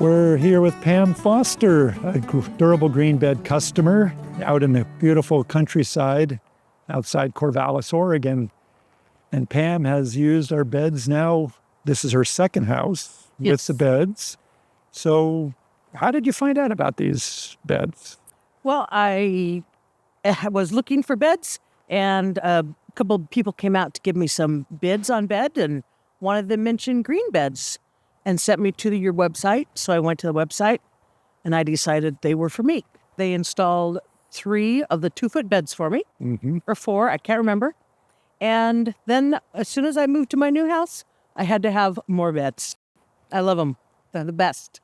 We're here with Pam Foster, a Durable GreenBed customer out in the beautiful countryside outside Corvallis, Oregon. And Pam has used our beds now. This is her second house with the beds. So how did you find out about these beds? Well, I was looking for beds, and a couple of people came out to give me some bids on bed, and one of them mentioned GreenBeds and sent me to your website. So I went to the website, and I decided they were for me. They installed 3 of the 2-foot beds for me, or 4, I can't remember. And then as soon as I moved to my new house, I had to have more beds. I love them. They're the best.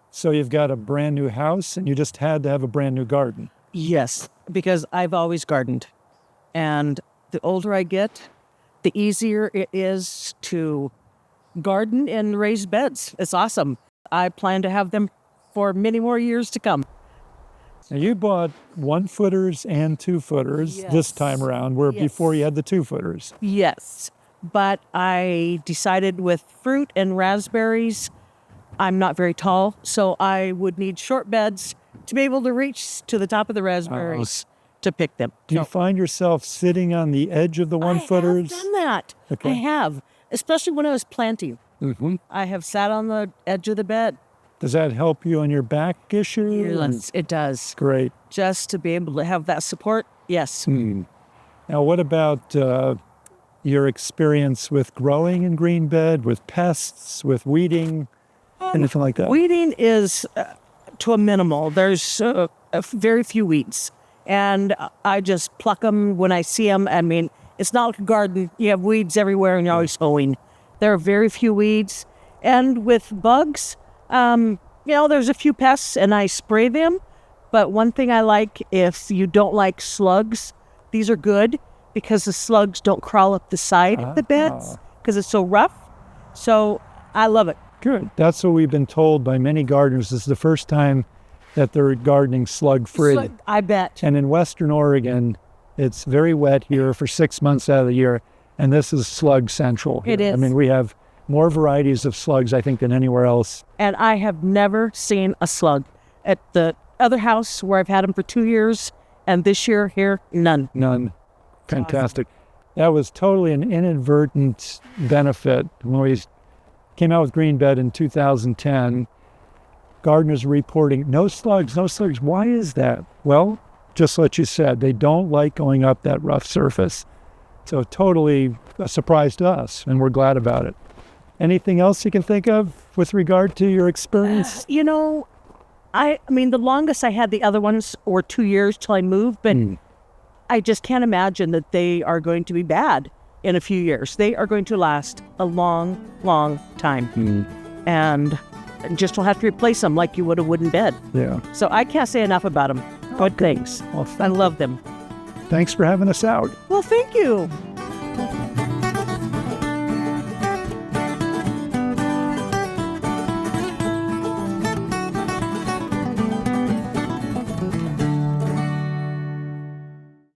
So you've got a brand new house and you just had to have a brand new garden. Yes, because I've always gardened. And the older I get, the easier it is to garden and raise beds. It's awesome. I plan to have them for many more years to come. Now you bought 1-footers and 2-footers this time around, where before you had the 2-footers. Yes, but I decided with fruit and raspberries, I'm not very tall, so I would need short beds to be able to reach to the top of the raspberries to pick them. Do you find yourself sitting on the edge of the 1-footers? I have done that. Okay. I have, especially when I was planting. I have sat on the edge of the bed. Does that help you on your back issue? It does. Great. Just to be able to have that support, yes. Now, what about your experience with growing in GreenBed, with pests, with weeding, anything like that? Weeding is to a minimal. There's very few weeds, and I just pluck them when I see them. I mean, it's not like a garden. You have weeds everywhere, and you're always sowing. There are very few weeds, and with bugs, there's a few pests, and I spray them. But one thing I like, if you don't like slugs, these are good because the slugs don't crawl up the side of the beds because it's so rough. So I love it. Good. That's what we've been told by many gardeners. This is the first time that they're gardening slug-free. I bet. And in Western Oregon, it's very wet here for 6 months out of the year, and this is slug central here. It is. I mean, we have more varieties of slugs, I think, than anywhere else. And I have never seen a slug. At the other house where I've had them for 2 years, and this year here, none. None. Fantastic. That was totally an inadvertent benefit. When we came out with GreenBed in 2010, gardeners reporting, no slugs, no slugs. Why is that? Well, just what you said, they don't like going up that rough surface. So totally a surprise to us, and we're glad about it. Anything else you can think of with regard to your experience? I mean, the longest I had the other ones were 2 years till I moved, but I just can't imagine that they are going to be bad in a few years. They are going to last a long, long time. And just will have to replace them like you would a wooden bed. Yeah. So I can't say enough about them. Good things. Well, I love them. thanks for having us out. Well, thank you.